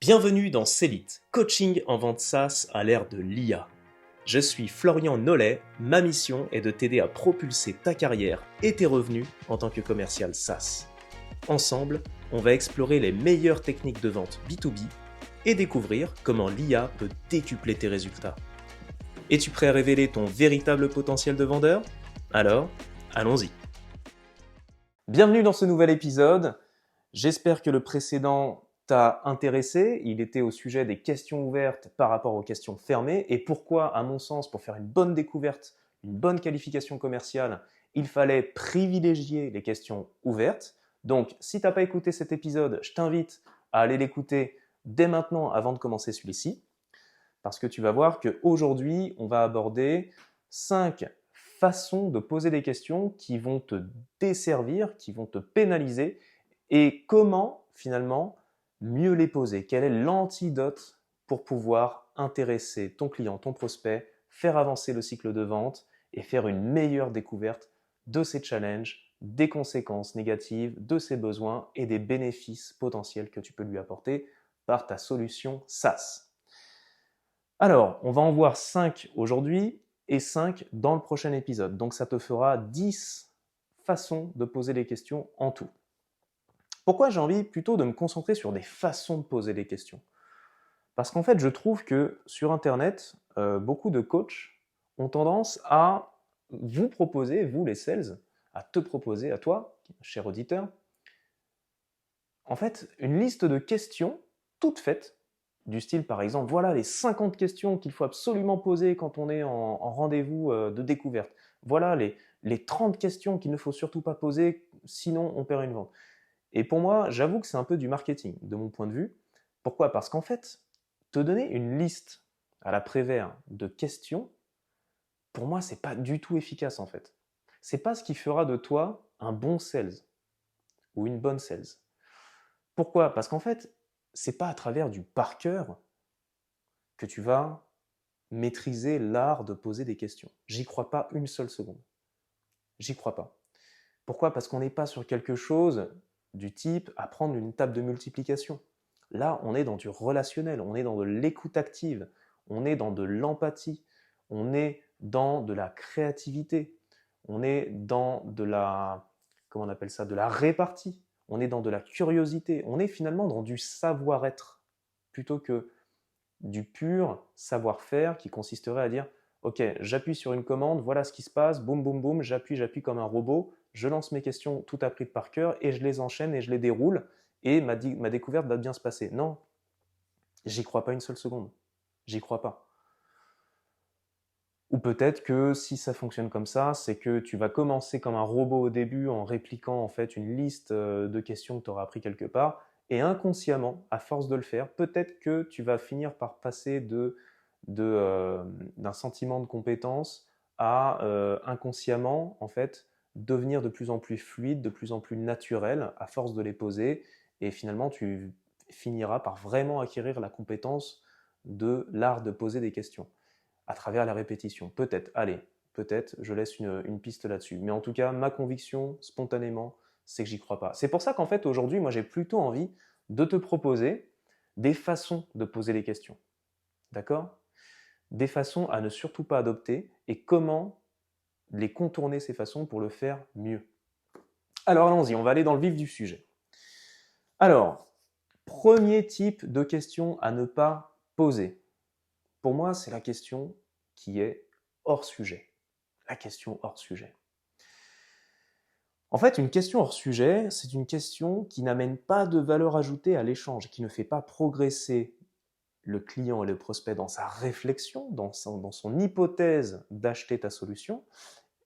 Bienvenue dans Célite, coaching en vente SaaS à l'ère de l'IA. Je suis Florian Nollet, ma mission est de t'aider à propulser ta carrière et tes revenus en tant que commercial SaaS. Ensemble, on va explorer les meilleures techniques de vente B2B et découvrir comment l'IA peut décupler tes résultats. Es-tu prêt à révéler ton véritable potentiel de vendeur? Alors, allons-y. Bienvenue dans ce nouvel épisode. J'espère que le précédent t'a intéressé. Il était au sujet des questions ouvertes par rapport aux questions fermées et pourquoi, à mon sens, pour faire une bonne découverte, une bonne qualification commerciale, il fallait privilégier les questions ouvertes. Donc, si tu n'as pas écouté cet épisode, je t'invite à aller l'écouter dès maintenant avant de commencer celui-ci, parce que tu vas voir qu'aujourd'hui, on va aborder 5 façons de poser des questions qui vont te desservir, qui vont te pénaliser, et comment, finalement, mieux les poser. Quel est l'antidote pour pouvoir intéresser ton client, ton prospect, faire avancer le cycle de vente et faire une meilleure découverte de ses challenges, des conséquences négatives, de ses besoins et des bénéfices potentiels que tu peux lui apporter par ta solution SaaS. Alors, on va en voir 5 aujourd'hui et 5 dans le prochain épisode. Donc ça te fera 10 façons de poser les questions en tout. Pourquoi j'ai envie plutôt de me concentrer sur des façons de poser des questions? Parce qu'en fait, je trouve que sur Internet, beaucoup de coachs ont tendance à vous proposer, vous les sales, à te proposer, à toi, cher auditeur, en fait, une liste de questions toutes faites, du style par exemple, voilà les 50 questions qu'il faut absolument poser quand on est en rendez-vous de découverte. Voilà les 30 questions qu'il ne faut surtout pas poser, sinon on perd une vente. Et pour moi, j'avoue que c'est un peu du marketing, de mon point de vue. Pourquoi? Parce qu'en fait, te donner une liste à la Prévert de questions, pour moi, c'est pas du tout efficace en fait. C'est pas ce qui fera de toi un bon sales ou une bonne sales. Pourquoi? Parce qu'en fait, c'est pas à travers du par cœur que tu vas maîtriser l'art de poser des questions. J'y crois pas une seule seconde. J'y crois pas. Pourquoi? Parce qu'on n'est pas sur quelque chose du type apprendre une table de multiplication. Là, on est dans du relationnel, on est dans de l'écoute active, on est dans de l'empathie, on est dans de la créativité, on est dans de la, comment on appelle ça, de la répartie, on est dans de la curiosité, on est finalement dans du savoir-être plutôt que du pur savoir-faire qui consisterait à dire ok, j'appuie sur une commande, voilà ce qui se passe, boum boum boum, j'appuie comme un robot, je lance mes questions tout apprises par cœur et je les enchaîne et je les déroule et ma découverte va bien se passer. Non, j'y crois pas une seule seconde. J'y crois pas. Ou peut-être que si ça fonctionne comme ça, c'est que tu vas commencer comme un robot au début en répliquant en fait une liste de questions que tu auras appris quelque part et inconsciemment, à force de le faire, peut-être que tu vas finir par passer d'un sentiment de compétence à inconsciemment en fait devenir de plus en plus fluide, de plus en plus naturel à force de les poser et finalement tu finiras par vraiment acquérir la compétence de l'art de poser des questions à travers la répétition. Peut-être, allez, peut-être, je laisse une piste là-dessus. Mais en tout cas, ma conviction, spontanément, c'est que j'y crois pas. C'est pour ça qu'en fait, aujourd'hui, moi, j'ai plutôt envie de te proposer des façons de poser les questions. D'accord? Des façons à ne surtout pas adopter et comment les contourner ces façons pour le faire mieux. Alors allons-y, on va aller dans le vif du sujet. Alors, premier type de question à ne pas poser. Pour moi, c'est la question qui est hors sujet. La question hors sujet. En fait, une question hors sujet, c'est une question qui n'amène pas de valeur ajoutée à l'échange, qui ne fait pas progresser le client et le prospect dans sa réflexion, dans son hypothèse d'acheter ta solution,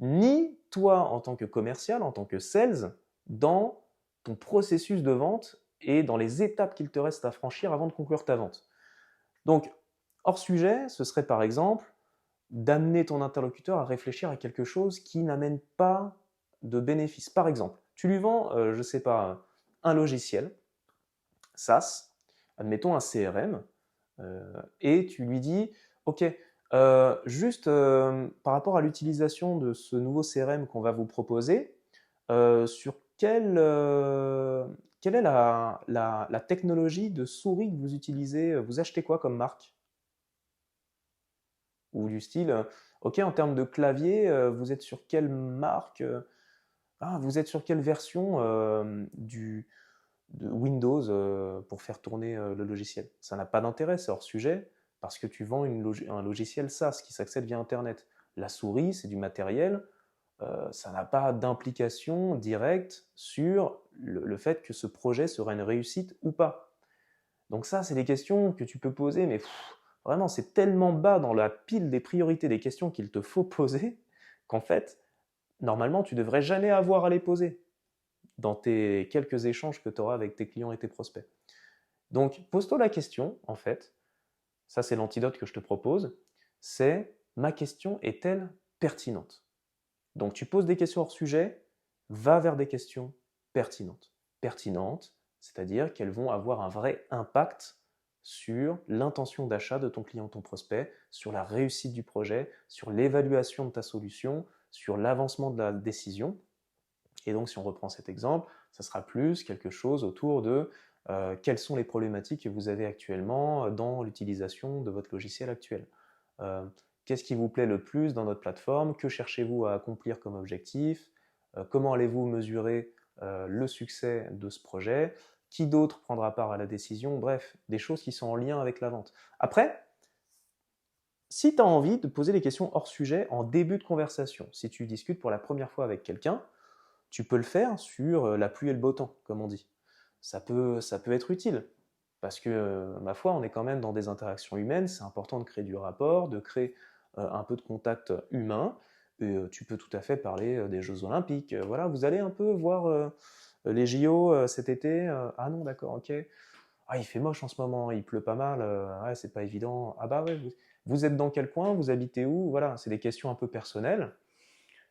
ni toi en tant que commercial, en tant que sales, dans ton processus de vente et dans les étapes qu'il te reste à franchir avant de conclure ta vente. Donc, hors sujet, ce serait par exemple d'amener ton interlocuteur à réfléchir à quelque chose qui n'amène pas de bénéfice. Par exemple, tu lui vends, je ne sais pas, un logiciel, SaaS, admettons un CRM, et tu lui dis, ok, juste par rapport à l'utilisation de ce nouveau CRM qu'on va vous proposer, sur quelle est la technologie de souris que vous utilisez? Vous achetez quoi comme marque? Ou du style, ok, en termes de clavier, vous êtes sur quelle marque? Ah, vous êtes sur quelle version de Windows pour faire tourner le logiciel? Ça n'a pas d'intérêt, c'est hors sujet, parce que tu vends un logiciel SaaS qui s'accède via Internet. La souris, c'est du matériel, ça n'a pas d'implication directe sur le fait que ce projet sera une réussite ou pas. Donc ça, c'est des questions que tu peux poser, mais vraiment, c'est tellement bas dans la pile des priorités des questions qu'il te faut poser qu'en fait, normalement, tu devrais jamais avoir à les poser dans tes quelques échanges que tu auras avec tes clients et tes prospects. Donc, pose-toi la question, en fait, ça c'est l'antidote que je te propose, c'est ma question est-elle pertinente? Donc, tu poses des questions hors sujet, va vers des questions pertinentes. Pertinentes, c'est-à-dire qu'elles vont avoir un vrai impact sur l'intention d'achat de ton client, ton prospect, sur la réussite du projet, sur l'évaluation de ta solution, sur l'avancement de la décision. Et donc, si on reprend cet exemple, ça sera plus quelque chose autour de quelles sont les problématiques que vous avez actuellement dans l'utilisation de votre logiciel actuel. Qu'est-ce qui vous plaît le plus dans notre plateforme? Que cherchez-vous à accomplir comme objectif? Comment allez-vous mesurer le succès de ce projet? Qui d'autre prendra part à la décision? Bref, des choses qui sont en lien avec la vente. Après, si tu as envie de poser des questions hors sujet en début de conversation, si tu discutes pour la première fois avec quelqu'un, tu peux le faire sur la pluie et le beau temps, comme on dit. Ça peut être utile, parce que, ma foi, on est quand même dans des interactions humaines, c'est important de créer du rapport, de créer un peu de contact humain, et tu peux tout à fait parler des Jeux Olympiques. Voilà, vous allez un peu voir les JO cet été. Ah non, d'accord, ok. Ah, il fait moche en ce moment, il pleut pas mal, ouais, c'est pas évident. Ah bah ouais, vous êtes dans quel coin, vous habitez où? Voilà, c'est des questions un peu personnelles.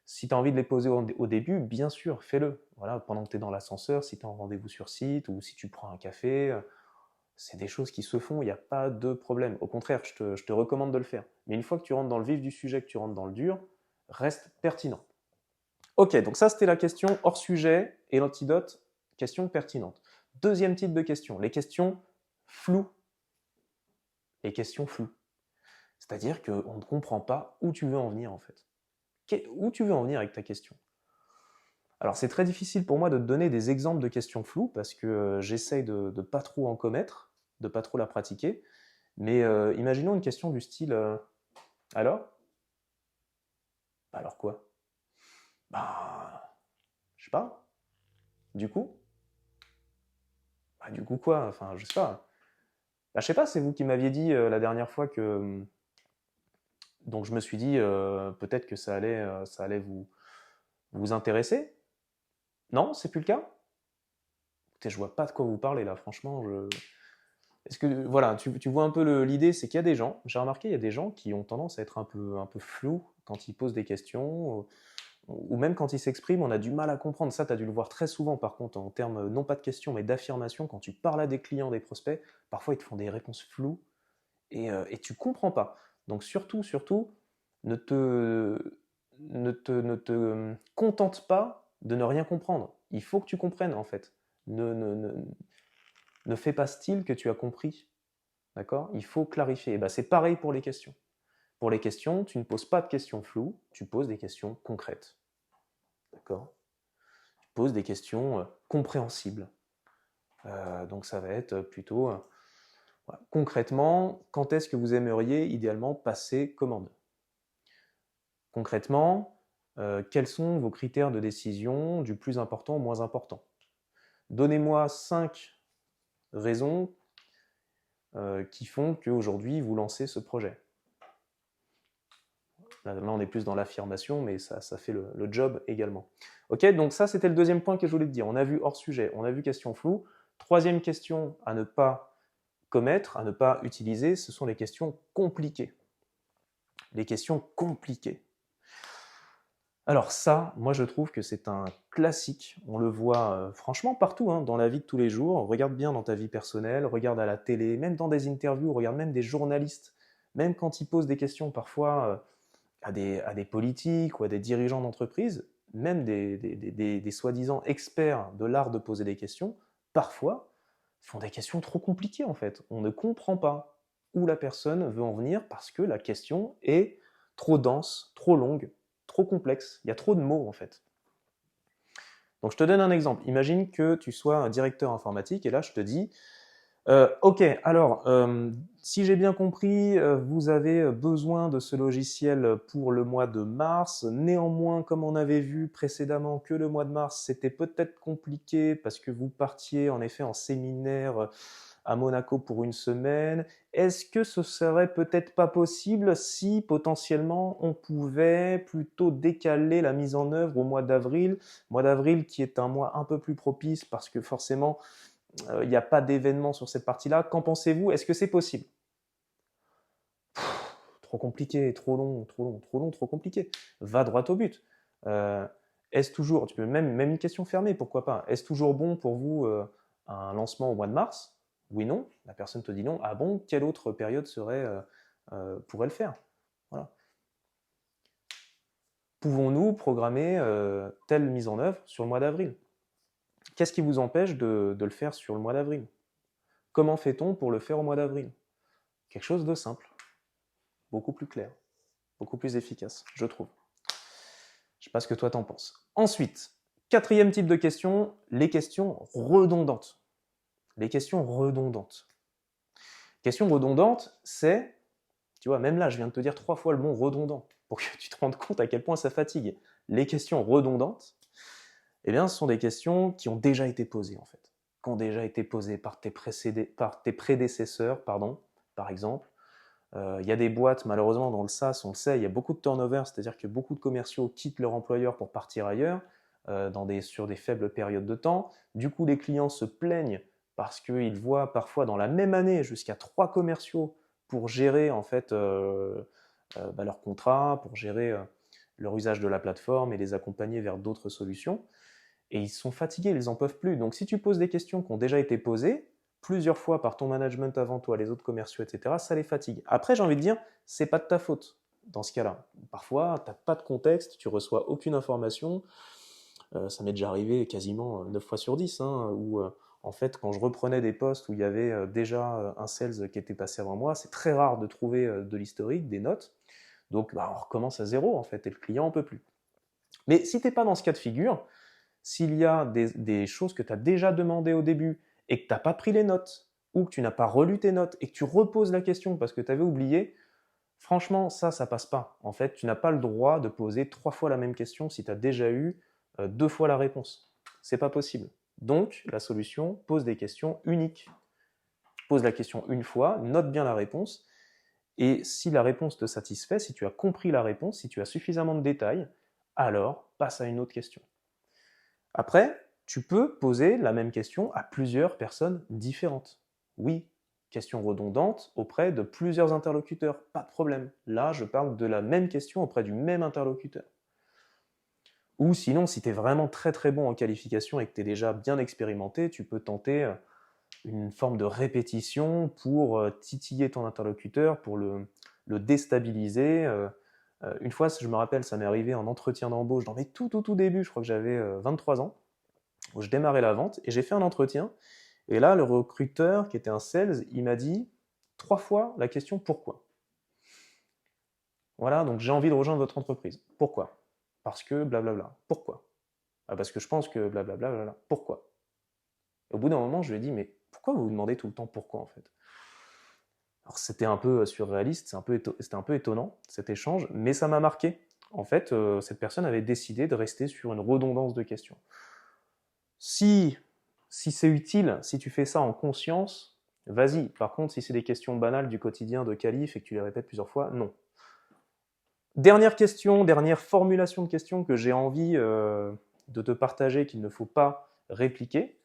Si tu as envie de les poser au début, bien sûr, fais-le. Voilà, pendant que tu es dans l'ascenseur, si tu as un rendez-vous sur site ou si tu prends un café, c'est des choses qui se font, il n'y a pas de problème. Au contraire, je te recommande de le faire. Mais une fois que tu rentres dans le vif du sujet, que tu rentres dans le dur, reste pertinent. Ok, donc ça c'était la question hors sujet et l'antidote, question pertinente. Deuxième type de question, les questions floues. Les questions floues. C'est-à-dire qu'on ne comprend pas où tu veux en venir en fait. Où tu veux en venir avec ta question? Alors c'est très difficile pour moi de te donner des exemples de questions floues parce que j'essaye de ne pas trop en commettre, de pas trop la pratiquer. Mais imaginons une question du style alors? Bah, alors quoi? Bah, je sais pas. Du coup? Bah, du coup quoi? Enfin, je sais pas. Bah, je sais pas, c'est vous qui m'aviez dit la dernière fois que. Donc je me suis dit peut-être que ça allait vous intéresser. Non, c'est plus le cas? Écoutez, je vois pas de quoi vous parlez là, franchement. Est-ce que, voilà, tu vois un peu l'idée, c'est qu'il y a des gens, j'ai remarqué, il y a des gens qui ont tendance à être un peu flous quand ils posent des questions, ou même quand ils s'expriment, on a du mal à comprendre. Ça, tu as dû le voir très souvent, par contre, en termes non pas de questions, mais d'affirmations. Quand tu parles à des clients, des prospects, parfois ils te font des réponses floues et tu comprends pas. Donc surtout, ne te, ne te contente pas de ne rien comprendre. Il faut que tu comprennes, en fait. Ne fais pas style que tu as compris. D'accord? Il faut clarifier. Et ben, c'est pareil pour les questions. Pour les questions, tu ne poses pas de questions floues, tu poses des questions concrètes. D'accord? Tu poses des questions compréhensibles. Donc ça va être plutôt voilà. Concrètement, quand est-ce que vous aimeriez idéalement passer commande? Concrètement, quels sont vos critères de décision du plus important au moins important? Donnez-moi 5 raisons qui font qu'aujourd'hui vous lancez ce projet. Là, on est plus dans l'affirmation, mais ça fait le job également. Ok, donc ça, c'était le deuxième point que je voulais te dire. On a vu hors sujet, on a vu question floue. Troisième question à ne pas commettre, à ne pas utiliser, ce sont les questions compliquées. Les questions compliquées. Alors ça, moi je trouve que c'est un classique. On le voit franchement partout, hein, dans la vie de tous les jours. Regarde bien dans ta vie personnelle, regarde à la télé, même dans des interviews, regarde même des journalistes. Même quand ils posent des questions parfois à des politiques ou à des dirigeants d'entreprise, même des soi-disant experts de l'art de poser des questions, parfois font des questions trop compliquées en fait. On ne comprend pas où la personne veut en venir parce que la question est trop dense, trop longue, trop complexe. Il y a trop de mots en fait. Donc je te donne un exemple. Imagine que tu sois un directeur informatique et là je te dis ok, alors, si j'ai bien compris, vous avez besoin de ce logiciel pour le mois de mars. Néanmoins, comme on avait vu précédemment que le mois de mars, c'était peut-être compliqué parce que vous partiez en effet en séminaire à Monaco pour une semaine. Est-ce que ce serait peut-être pas possible si potentiellement on pouvait plutôt décaler la mise en œuvre au mois d'avril qui est un mois un peu plus propice parce que forcément il n'y a pas d'événement sur cette partie-là. Qu'en pensez-vous? Est-ce que c'est possible? Trop compliqué, trop long, trop long, trop long, trop compliqué. Va droit au but. Est-ce toujours, tu peux même une question fermée, pourquoi pas? Est-ce toujours bon pour vous un lancement au mois de mars? Oui, non. La personne te dit non. Ah bon? Quelle autre période pourrait le faire? Voilà. Pouvons-nous programmer telle mise en œuvre sur le mois d'avril? Qu'est-ce qui vous empêche de le faire sur le mois d'avril? Comment fait-on pour le faire au mois d'avril? Quelque chose de simple, beaucoup plus clair, beaucoup plus efficace, je trouve. Je ne sais pas ce que toi t'en penses. Ensuite, quatrième type de question, les questions redondantes. Les questions redondantes. Question redondante, c'est, tu vois, même là, je viens de te dire 3 fois le mot redondant, pour que tu te rendes compte à quel point ça fatigue. Les questions redondantes, eh bien, ce sont des questions qui ont déjà été posées, en fait. Qui ont déjà été posées par tes prédécesseurs, par exemple. Il y a des boîtes, malheureusement, dans le SaaS, on le sait, il y a beaucoup de turnover, c'est-à-dire que beaucoup de commerciaux quittent leur employeur pour partir ailleurs, sur des faibles périodes de temps. Du coup, les clients se plaignent parce qu'ils voient parfois dans la même année jusqu'à 3 commerciaux pour gérer en fait leur contrat, pour gérer leur usage de la plateforme et les accompagner vers d'autres solutions. Et ils sont fatigués, ils n'en peuvent plus. Donc si tu poses des questions qui ont déjà été posées, plusieurs fois par ton management avant toi, les autres commerciaux, etc., ça les fatigue. Après, j'ai envie de dire, c'est pas de ta faute dans ce cas-là. Parfois, tu n'as pas de contexte, tu reçois aucune information. Ça m'est déjà arrivé quasiment 9 fois sur 10, hein, où en fait, quand je reprenais des postes où il y avait déjà un sales qui était passé avant moi, c'est très rare de trouver de l'historique, des notes. Donc, bah, on recommence à zéro, en fait, et le client en peut plus. Mais si tu n'es pas dans ce cas de figure, s'il y a des choses que tu as déjà demandées au début et que tu n'as pas pris les notes, ou que tu n'as pas relu tes notes et que tu reposes la question parce que tu avais oublié, franchement, ça passe pas. En fait, tu n'as pas le droit de poser 3 fois la même question si tu as déjà eu 2 fois la réponse. C'est pas possible. Donc, la solution, pose des questions uniques. Pose la question une fois, note bien la réponse, et si la réponse te satisfait, si tu as compris la réponse, si tu as suffisamment de détails, alors passe à une autre question. Après, tu peux poser la même question à plusieurs personnes différentes. Oui, question redondante auprès de plusieurs interlocuteurs, pas de problème. Là, je parle de la même question auprès du même interlocuteur. Ou sinon, si tu es vraiment très très bon en qualification et que tu es déjà bien expérimenté, tu peux tenter une forme de répétition pour titiller ton interlocuteur, pour le déstabiliser. Une fois, je me rappelle, ça m'est arrivé en entretien d'embauche dans mes tout débuts, je crois que j'avais 23 ans, où je démarrais la vente et j'ai fait un entretien. Et là, le recruteur, qui était un sales, il m'a dit 3 fois la question pourquoi. Voilà, donc j'ai envie de rejoindre votre entreprise. Pourquoi? Parce que blablabla. Pourquoi? Ah, parce que je pense que blablabla. Pourquoi? Et au bout d'un moment, je lui ai dit, mais pourquoi vous vous demandez tout le temps pourquoi en fait? Alors c'était un peu surréaliste, c'était un peu étonnant cet échange, mais ça m'a marqué. En fait, cette personne avait décidé de rester sur une redondance de questions. Si c'est utile, si tu fais ça en conscience, vas-y. Par contre, si c'est des questions banales du quotidien de qualif et que tu les répètes plusieurs fois, non. Dernière question, dernière formulation de question que j'ai envie de te partager qu'il ne faut pas répliquer,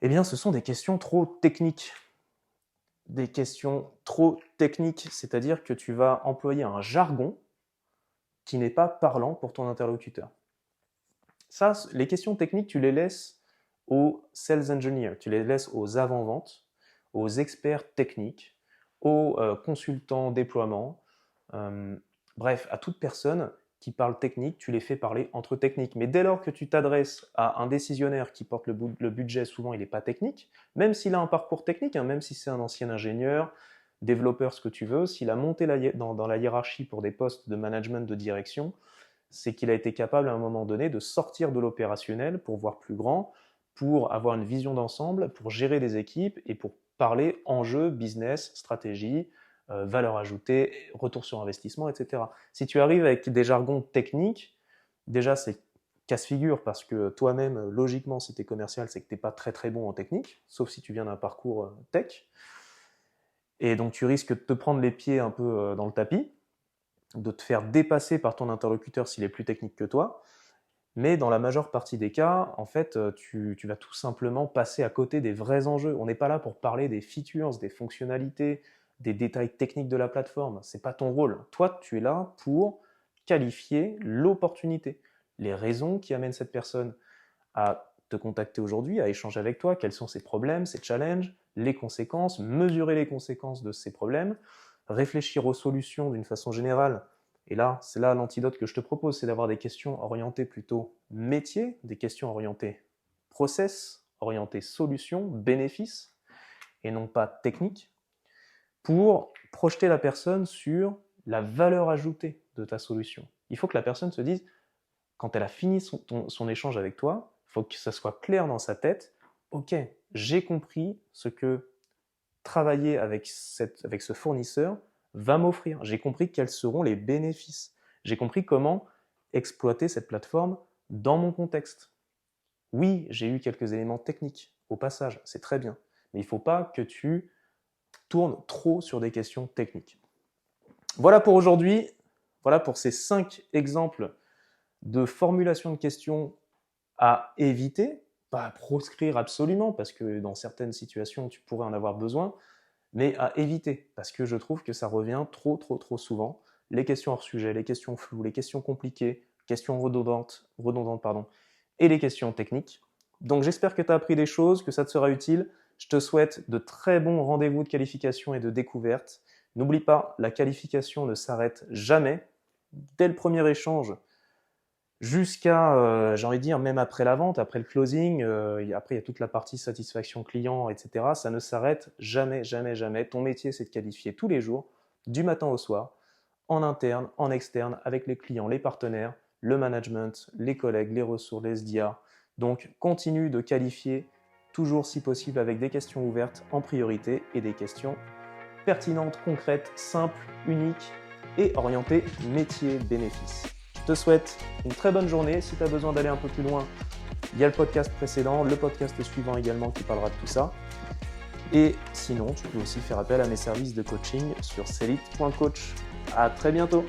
eh bien, ce sont des questions trop techniques. Des questions trop techniques, c'est-à-dire que tu vas employer un jargon qui n'est pas parlant pour ton interlocuteur. Ça, les questions techniques, tu les laisses aux sales engineers, tu les laisses aux avant-ventes, aux experts techniques, aux consultants déploiement, bref, à toute personne qui parlent technique, tu les fais parler entre techniques. Mais dès lors que tu t'adresses à un décisionnaire qui porte le budget, souvent il n'est pas technique, même s'il a un parcours technique, même si c'est un ancien ingénieur, développeur, ce que tu veux, s'il a monté dans la hiérarchie pour des postes de management, de direction, c'est qu'il a été capable à un moment donné de sortir de l'opérationnel pour voir plus grand, pour avoir une vision d'ensemble, pour gérer des équipes et pour parler enjeux, business, stratégie, valeur ajoutée, retour sur investissement, etc. Si tu arrives avec des jargons techniques, déjà c'est casse-figure parce que toi-même, logiquement, si tu es commercial, c'est que tu n'es pas très très bon en technique, sauf si tu viens d'un parcours tech. Et donc tu risques de te prendre les pieds un peu dans le tapis, de te faire dépasser par ton interlocuteur s'il est plus technique que toi. Mais dans la majeure partie des cas, en fait, tu vas tout simplement passer à côté des vrais enjeux. On n'est pas là pour parler des features, des fonctionnalités, des détails techniques de la plateforme. Ce n'est pas ton rôle. Toi, tu es là pour qualifier l'opportunité, les raisons qui amènent cette personne à te contacter aujourd'hui, à échanger avec toi, quels sont ses problèmes, ses challenges, les conséquences, mesurer les conséquences de ces problèmes, réfléchir aux solutions d'une façon générale. Et là, c'est là l'antidote que je te propose, c'est d'avoir des questions orientées plutôt métier, des questions orientées process, orientées solutions, bénéfices, et non pas technique, pour projeter la personne sur la valeur ajoutée de ta solution. Il faut que la personne se dise, quand elle a fini son échange avec toi, il faut que ça soit clair dans sa tête, ok, j'ai compris ce que travailler avec ce fournisseur va m'offrir. J'ai compris quels seront les bénéfices. J'ai compris comment exploiter cette plateforme dans mon contexte. Oui, j'ai eu quelques éléments techniques au passage, c'est très bien. Mais il ne faut pas que tu tournes trop sur des questions techniques. Voilà pour aujourd'hui. Voilà pour ces 5 exemples de formulation de questions à éviter. Pas à proscrire absolument, parce que dans certaines situations, tu pourrais en avoir besoin, mais à éviter, parce que je trouve que ça revient trop souvent. Les questions hors sujet, les questions floues, les questions compliquées, questions redondantes, et les questions techniques. Donc j'espère que tu as appris des choses, que ça te sera utile. Je te souhaite de très bons rendez-vous de qualification et de découverte. N'oublie pas, la qualification ne s'arrête jamais. Dès le premier échange, jusqu'à, j'ai envie de dire, même après la vente, après le closing, après il y a toute la partie satisfaction client, etc. Ça ne s'arrête jamais. Ton métier, c'est de qualifier tous les jours, du matin au soir, en interne, en externe, avec les clients, les partenaires, le management, les collègues, les ressources, les SDA. Donc, continue de qualifier, toujours si possible avec des questions ouvertes en priorité et des questions pertinentes, concrètes, simples, uniques et orientées métier-bénéfice. Je te souhaite une très bonne journée. Si tu as besoin d'aller un peu plus loin, il y a le podcast précédent, le podcast suivant également qui parlera de tout ça. Et sinon, tu peux aussi faire appel à mes services de coaching sur selite.coach. À très bientôt.